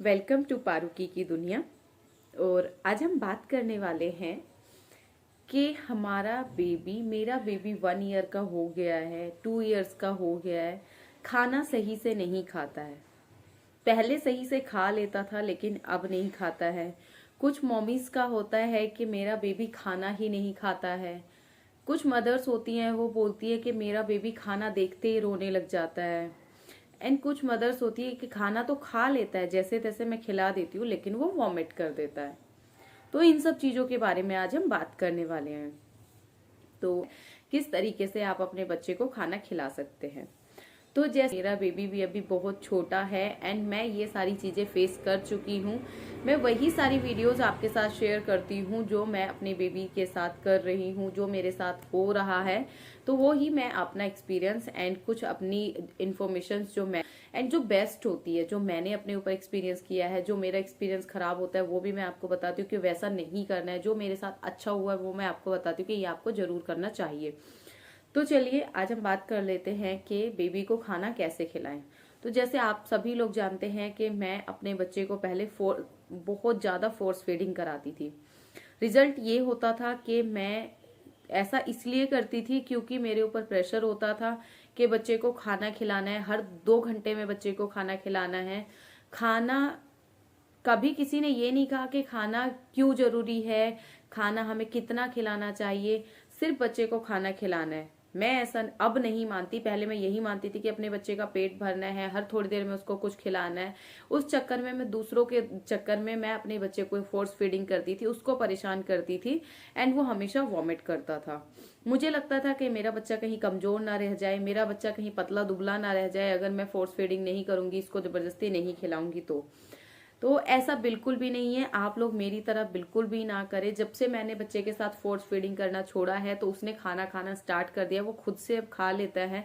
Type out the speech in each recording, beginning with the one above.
Welcome to पारुकी की दुनिया। और आज हम बात करने वाले हैं कि मेरा बेबी 1 ईयर का हो गया है, 2 इयर्स का हो गया है, खाना सही से नहीं खाता है। पहले सही से खा लेता था लेकिन अब नहीं खाता है। कुछ मॉमीज का होता है कि मेरा बेबी खाना ही नहीं खाता है। कुछ मदर्स होती हैं, वो बोलती है कि मेरा बेबी खाना देखते ही रोने लग जाता है। एंड कुछ मदर्स होती है कि खाना तो खा लेता है, जैसे तैसे मैं खिला देती हूँ, लेकिन वो वॉमिट कर देता है। तो इन सब चीजों के बारे में आज हम बात करने वाले हैं। तो किस तरीके से आप अपने बच्चे को खाना खिला सकते हैं। तो जैसे मेरा बेबी भी अभी बहुत छोटा है एंड मैं ये सारी चीज़ें फेस कर चुकी हूँ। मैं वही सारी वीडियोस आपके साथ शेयर करती हूँ जो मैं अपने बेबी के साथ कर रही हूँ, जो मेरे साथ हो रहा है। तो वो ही मैं अपना एक्सपीरियंस एंड कुछ अपनी इन्फॉर्मेशन जो मैं एंड जो बेस्ट होती है, जो मैंने अपने ऊपर एक्सपीरियंस किया है, जो मेरा एक्सपीरियंस खराब होता है वो भी मैं आपको बताती हूँ कि वैसा नहीं करना है। जो मेरे साथ अच्छा हुआ है वो मैं आपको बताती हूँ कि ये आपको जरूर करना चाहिए। तो चलिए आज हम बात कर लेते हैं कि बेबी को खाना कैसे खिलाएं। तो जैसे आप सभी लोग जानते हैं कि मैं अपने बच्चे को पहले बहुत ज़्यादा फोर्स फीडिंग कराती थी। रिजल्ट ये होता था कि मैं ऐसा इसलिए करती थी क्योंकि मेरे ऊपर प्रेशर होता था कि बच्चे को खाना खिलाना है, हर 2 घंटे में बच्चे को खाना खिलाना है। खाना कभी किसी ने ये नहीं कहा कि खाना क्यों जरूरी है, खाना हमें कितना खिलाना चाहिए, सिर्फ बच्चे को खाना खिलाना है। मैं ऐसा अब नहीं मानती। पहले मैं यही मानती थी कि अपने बच्चे का पेट भरना है, हर थोड़ी देर में उसको कुछ खिलाना है। उस चक्कर में मैं दूसरों के चक्कर में मैं अपने बच्चे को फोर्स फीडिंग करती थी, उसको परेशान करती थी एंड वो हमेशा वॉमिट करता था। मुझे लगता था कि मेरा बच्चा कहीं कमजोर ना रह जाए, मेरा बच्चा कहीं पतला दुबला ना रह जाए अगर मैं फोर्स फीडिंग नहीं करूंगी, इसको जबरदस्ती नहीं खिलाऊंगी। तो ऐसा बिल्कुल भी नहीं है। आप लोग मेरी तरह बिल्कुल भी ना करें। जब से मैंने बच्चे के साथ फोर्स फीडिंग करना छोड़ा है तो उसने खाना खाना स्टार्ट कर दिया, वो खुद से अब खा लेता है।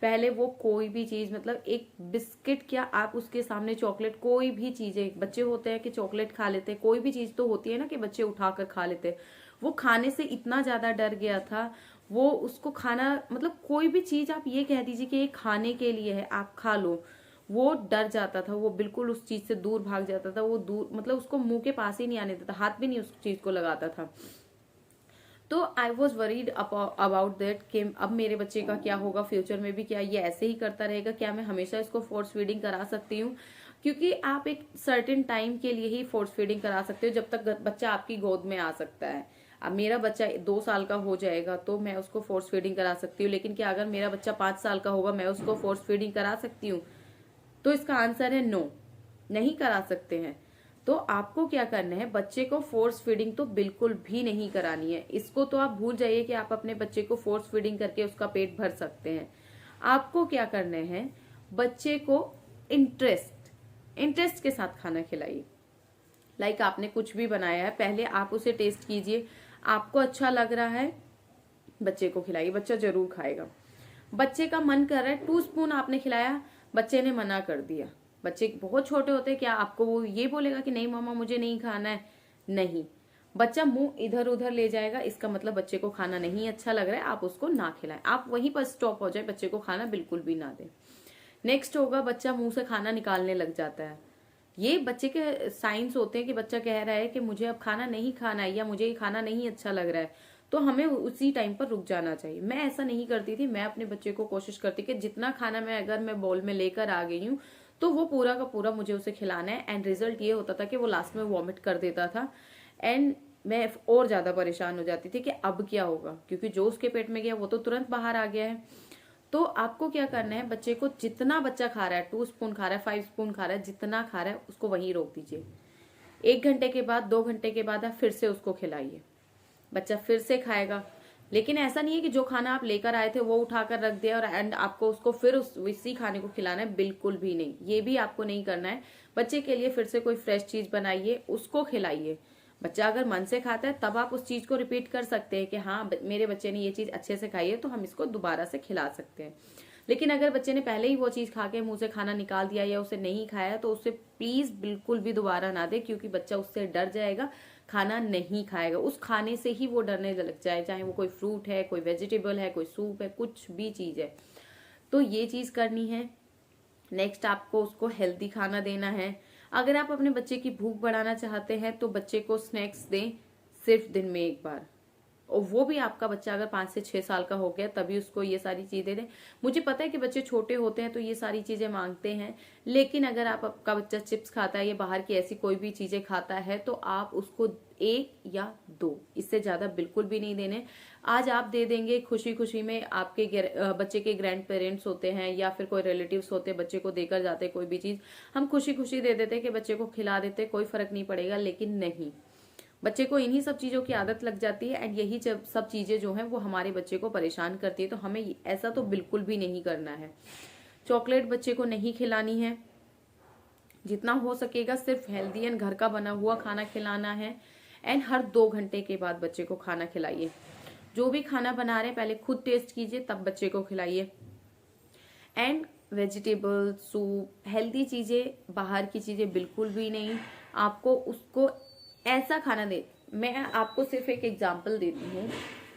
पहले वो कोई भी चीज, मतलब एक बिस्किट क्या, आप उसके सामने चॉकलेट, कोई भी चीजें, बच्चे होते हैं कि चॉकलेट खा लेते हैं, कोई भी चीज तो होती है ना कि बच्चे उठाकर खा लेते हैं। वो खाने से इतना ज्यादा डर गया था, वो उसको खाना, मतलब कोई भी चीज आप ये कह दीजिए कि ये खाने के लिए है, आप खा लो, वो डर जाता था, वो बिल्कुल उस चीज से दूर भाग जाता था। वो दूर, मतलब उसको मुंह के पास ही नहीं आने देता, हाथ भी नहीं उस चीज को लगाता था। तो I was worried about that कि अब मेरे बच्चे का क्या होगा, फ्यूचर में भी क्या ये ऐसे ही करता रहेगा, क्या मैं हमेशा इसको फोर्स फीडिंग करा सकती हूँ। क्योंकि आप एक सर्टेन टाइम के लिए ही फोर्स फीडिंग करा सकते हो, जब तक बच्चा आपकी गोद में आ सकता है। अब मेरा बच्चा 2 साल का हो जाएगा तो मैं उसको फोर्स फीडिंग करा सकती हूँ, लेकिन क्या अगर मेरा बच्चा 5 साल का होगा मैं उसको फोर्स फीडिंग करा सकती हूँ? तो इसका आंसर है नो, नहीं करा सकते हैं। तो आपको क्या करना है, बच्चे को फोर्स फीडिंग तो बिल्कुल भी नहीं करानी है। इसको तो आप भूल जाइए कि आप अपने बच्चे को फोर्स फीडिंग करके उसका पेट भर सकते हैं। आपको क्या करना है, बच्चे को इंटरेस्ट के साथ खाना खिलाइए। लाइक आपने कुछ भी बनाया है, पहले आप उसे टेस्ट कीजिए, आपको अच्छा लग रहा है, बच्चे को खिलाइए, बच्चा जरूर खाएगा। बच्चे का मन कर रहा है, 2 स्पून आपने खिलाया, बच्चे ने मना कर दिया। बच्चे बहुत छोटे होते हैं, क्या आपको वो ये बोलेगा कि नहीं मामा मुझे नहीं खाना है? नहीं, बच्चा मुंह इधर उधर ले जाएगा, इसका मतलब बच्चे को खाना नहीं अच्छा लग रहा है, आप उसको ना खिलाएं। आप वहीं पर स्टॉप हो जाए, बच्चे को खाना बिल्कुल भी ना दें। नेक्स्ट होगा, बच्चा मुंह से खाना निकालने लग जाता है। ये बच्चे के साइंस होते हैं कि बच्चा कह रहा है कि मुझे अब खाना नहीं खाना है या मुझे ये खाना नहीं अच्छा लग रहा है, तो हमें उसी टाइम पर रुक जाना चाहिए। मैं ऐसा नहीं करती थी, मैं अपने बच्चे को कोशिश करती कि जितना खाना मैं अगर मैं बोल में लेकर आ गई हूँ तो वो पूरा का पूरा मुझे उसे खिलाना है। एंड रिजल्ट ये होता था कि वो लास्ट में वॉमिट कर देता था एंड मैं और ज्यादा परेशान हो जाती थी कि अब क्या होगा, क्योंकि जो उसके पेट में गया वो तो तुरंत बाहर आ गया है। तो आपको क्या करना है, बच्चे को जितना बच्चा खा रहा है, 2 स्पून खा रहा है, 5 स्पून खा रहा है, जितना खा रहा है उसको वहीं रोक दीजिए। 1 घंटे के बाद, 2 घंटे के बाद आप फिर से उसको खिलाइए, बच्चा फिर से खाएगा। लेकिन ऐसा नहीं है कि जो खाना आप लेकर आए थे वो उठाकर रख दिया और एंड आपको उसको फिर उसी खाने को खिलाना है, बिल्कुल भी नहीं, ये भी आपको नहीं करना है। बच्चे के लिए फिर से कोई फ्रेश चीज बनाइए, उसको खिलाइए। बच्चा अगर मन से खाता है तब आप उस चीज को रिपीट कर सकते हैं कि हाँ मेरे बच्चे ने ये चीज अच्छे से खाई है तो हम इसको दोबारा से खिला सकते हैं। लेकिन अगर बच्चे ने पहले ही वो चीज खा के मुंह से खाना निकाल दिया या उसे नहीं खाया तो उसे प्लीज बिल्कुल भी दोबारा ना दे, क्योंकि बच्चा उससे डर जाएगा, खाना नहीं खाएगा। उस खाने से ही वो डरने लग जाए, चाहे वो कोई फ्रूट है, कोई वेजिटेबल है, कोई सूप है, कुछ भी चीज है। तो ये चीज करनी है। नेक्स्ट आपको उसको हेल्दी खाना देना है। अगर आप अपने बच्चे की भूख बढ़ाना चाहते हैं तो बच्चे को स्नैक्स दें सिर्फ दिन में एक बार, और वो भी आपका बच्चा अगर 5 से 6 साल का हो गया तभी उसको ये सारी चीजें दें। मुझे पता है कि बच्चे छोटे होते हैं तो ये सारी चीजें मांगते हैं, लेकिन अगर आपका बच्चा चिप्स खाता है या बाहर की ऐसी कोई भी चीजें खाता है तो आप उसको 1 या 2, इससे ज्यादा बिल्कुल भी नहीं देने। आज आप दे देंगे खुशी खुशी में, आपके बच्चे के ग्रैंड पेरेंट्स होते हैं या फिर कोई रिलेटिव्स होते हैं, बच्चे को देकर जाते हैं कोई भी चीज, हम खुशी खुशी दे देते हैं कि बच्चे को खिला देते, कोई फर्क नहीं पड़ेगा। लेकिन नहीं, बच्चे को इन्हीं सब चीजों की आदत लग जाती है एंड यही सब चीजें जो हैं वो हमारे बच्चे को परेशान करती है। तो हमें ऐसा तो बिल्कुल भी नहीं करना है। चॉकलेट बच्चे को नहीं खिलानी है, जितना हो सकेगा सिर्फ हेल्दी एंड घर का बना हुआ खाना खिलाना है। एंड हर 2 घंटे के बाद बच्चे को खाना खिलाइए। जो भी खाना बना रहे हैं पहले खुद टेस्ट कीजिए तब बच्चे को खिलाइए। एंड वेजिटेबल सूप, हेल्दी चीजें, बाहर की चीजें बिल्कुल भी नहीं। आपको उसको ऐसा खाना दे। मैं आपको सिर्फ एक एग्जांपल देती हूँ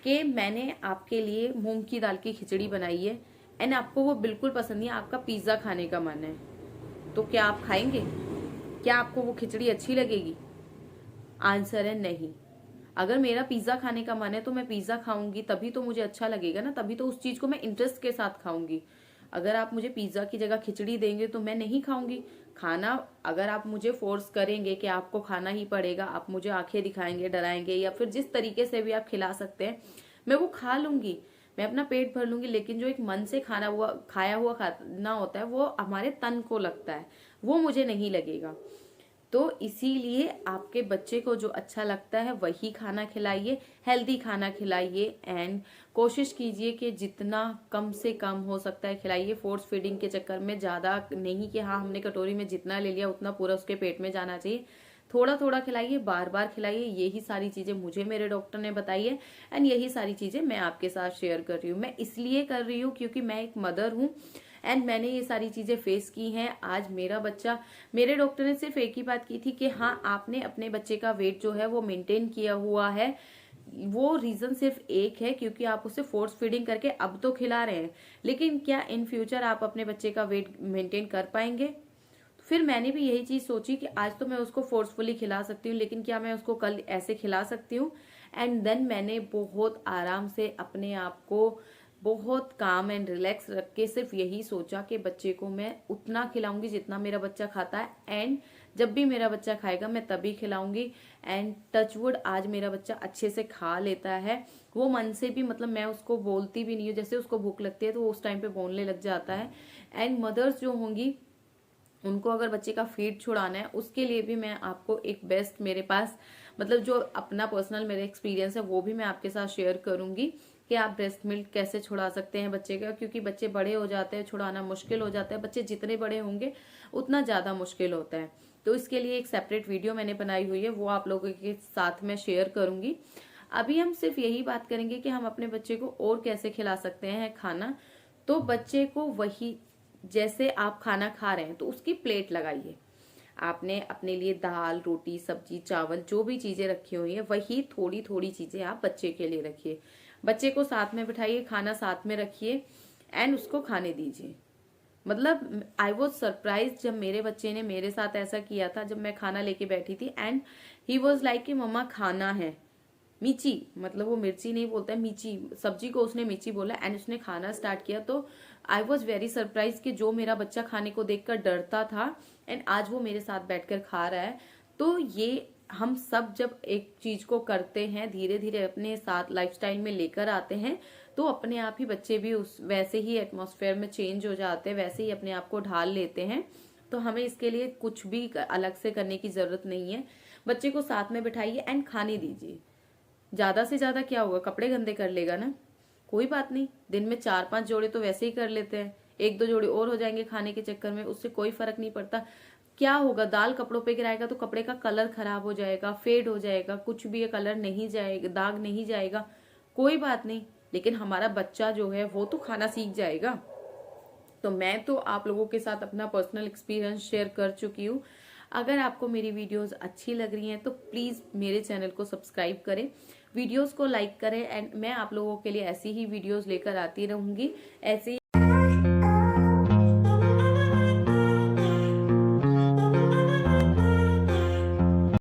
कि मैंने आपके लिए मूंग की दाल की खिचड़ी बनाई है एंड आपको वो बिल्कुल पसंद नहीं है, आपका पिज्जा खाने का मन है, तो क्या आप खाएंगे? क्या आपको वो खिचड़ी अच्छी लगेगी? आंसर है नहीं। अगर मेरा पिज्जा खाने का मन है तो मैं पिज्जा खाऊंगी, तभी तो मुझे अच्छा लगेगा ना, तभी तो उस चीज को मैं इंटरेस्ट के साथ खाऊंगी। अगर आप मुझे पिज्जा की जगह खिचड़ी देंगे तो मैं नहीं खाऊंगी खाना। अगर आप मुझे फोर्स करेंगे कि आपको खाना ही पड़ेगा, आप मुझे आंखें दिखाएंगे, डराएंगे, या फिर जिस तरीके से भी आप खिला सकते हैं, मैं वो खा लूंगी, मैं अपना पेट भर लूंगी। लेकिन जो एक मन से खाया हुआ खाना होता है वो हमारे तन को लगता है, वो मुझे नहीं लगेगा। तो इसीलिए आपके बच्चे को जो अच्छा लगता है वही खाना खिलाइए, हेल्दी खाना खिलाइए एंड कोशिश कीजिए कि जितना कम से कम हो सकता है खिलाइए। फोर्स फीडिंग के चक्कर में ज्यादा नहीं कि हाँ हमने कटोरी में जितना ले लिया उतना पूरा उसके पेट में जाना चाहिए। थोड़ा थोड़ा खिलाइए, बार बार खिलाइए। यही सारी चीजें मुझे मेरे डॉक्टर ने बताई है एंड यही सारी चीजें मैं आपके साथ शेयर कर रही हूँ। मैं इसलिए कर रही हूँ क्योंकि मैं एक मदर हूँ एंड मैंने ये सारी चीजें फेस की हैं। आज मेरा बच्चा, मेरे डॉक्टर ने सिर्फ एक ही बात की थी कि हाँ आपने अपने बच्चे का वेट जो है वो मेंटेन किया हुआ है। वो रीजन सिर्फ एक है क्योंकि आप उसे फोर्स फीडिंग करके अब तो खिला रहे हैं, लेकिन क्या इन फ्यूचर आप अपने बच्चे का वेट मेंटेन कर पाएंगे? फिर मैंने भी यही चीज सोची कि आज तो मैं उसको फोर्सफुली खिला सकती हूँ, लेकिन क्या मैं उसको कल ऐसे खिला सकती हूँ? एंड देन मैंने बहुत आराम से अपने आप को बहुत काम एंड रिलैक्स रख के सिर्फ यही सोचा कि बच्चे को मैं उतना खिलाऊंगी जितना मेरा बच्चा खाता है एंड जब भी मेरा बच्चा खाएगा मैं तभी खिलाऊंगी। एंड टचवुड आज मेरा बच्चा अच्छे से खा लेता है, वो मन से भी, मतलब मैं उसको बोलती भी नहीं हूँ, जैसे उसको भूख लगती है तो वो उस टाइम पे बोलने लग जाता है। एंड मदर्स जो होंगी उनको अगर बच्चे का फीड छुड़ाना है उसके लिए भी मैं आपको एक बेस्ट, मेरे पास मतलब जो अपना पर्सनल मेरा एक्सपीरियंस है वो भी मैं आपके साथ शेयर करूंगी कि आप ब्रेस्ट मिल्क कैसे छुड़ा सकते हैं बच्चे का। क्योंकि बच्चे बड़े हो जाते हैं, छुड़ाना मुश्किल हो जाता है, बच्चे जितने बड़े होंगे उतना ज्यादा मुश्किल होता है। तो इसके लिए एक सेपरेट वीडियो मैंने बनाई हुई है, वो आप लोगों के साथ में शेयर करूंगी। अभी हम सिर्फ यही बात करेंगे कि हम अपने बच्चे को और कैसे खिला सकते हैं खाना। तो बच्चे को वही, जैसे आप खाना खा रहे हैं तो उसकी प्लेट लगाइए। आपने अपने लिए दाल, रोटी, सब्जी, चावल जो भी चीजें रखी हुई है वही थोड़ी थोड़ी चीजें आप बच्चे के लिए रखिए। बच्चे को साथ में बिठाइए, खाना साथ में रखिए एंड उसको खाने दीजिए। मतलब आई वॉज सरप्राइज जब मेरे बच्चे ने मेरे साथ ऐसा किया था, जब मैं खाना लेके बैठी थी एंड ही वॉज लाइक कि मम्मा खाना है। मिची, मतलब वो मिर्ची नहीं बोलता है, मिची, सब्जी को उसने मिची बोला एंड उसने खाना स्टार्ट किया। तो आई वॉज वेरी सरप्राइज कि जो मेरा बच्चा खाने को देखकर डरता था एंड आज वो मेरे साथ बैठकर खा रहा है। तो ये हम सब जब एक चीज को करते हैं, धीरे धीरे अपने साथ लाइफस्टाइल में लेकर आते हैं, तो अपने आप ही बच्चे भी उस वैसे ही एटमॉस्फेयर में चेंज हो जाते हैं, वैसे ही अपने आप को ढाल लेते हैं। तो हमें इसके लिए कुछ भी अलग से करने की जरूरत नहीं है। बच्चे को साथ में बिठाइए एंड खाने दीजिए। ज्यादा से ज्यादा क्या होगा, कपड़े गंदे कर लेगा ना, कोई बात नहीं। दिन में 4-5 जोड़े तो वैसे ही कर लेते हैं, 1-2 जोड़े और हो जाएंगे खाने के चक्कर में, उससे कोई फर्क नहीं पड़ता। क्या होगा, दाल कपड़ों पे गिराएगा तो कपड़े का कलर खराब हो जाएगा, फेड हो जाएगा, कुछ भी कलर नहीं जाएगा, दाग नहीं जाएगा, कोई बात नहीं। लेकिन हमारा बच्चा जो है वो तो खाना सीख जाएगा। तो मैं तो आप लोगों के साथ अपना पर्सनल एक्सपीरियंस शेयर कर चुकी हूँ। अगर आपको मेरी वीडियोस अच्छी लग रही हैं तो प्लीज मेरे चैनल को सब्सक्राइब करें, वीडियोस को लाइक करें एंड मैं आप लोगों के लिए ऐसी ही वीडियोस लेकर आती रहूंगी। ऐसे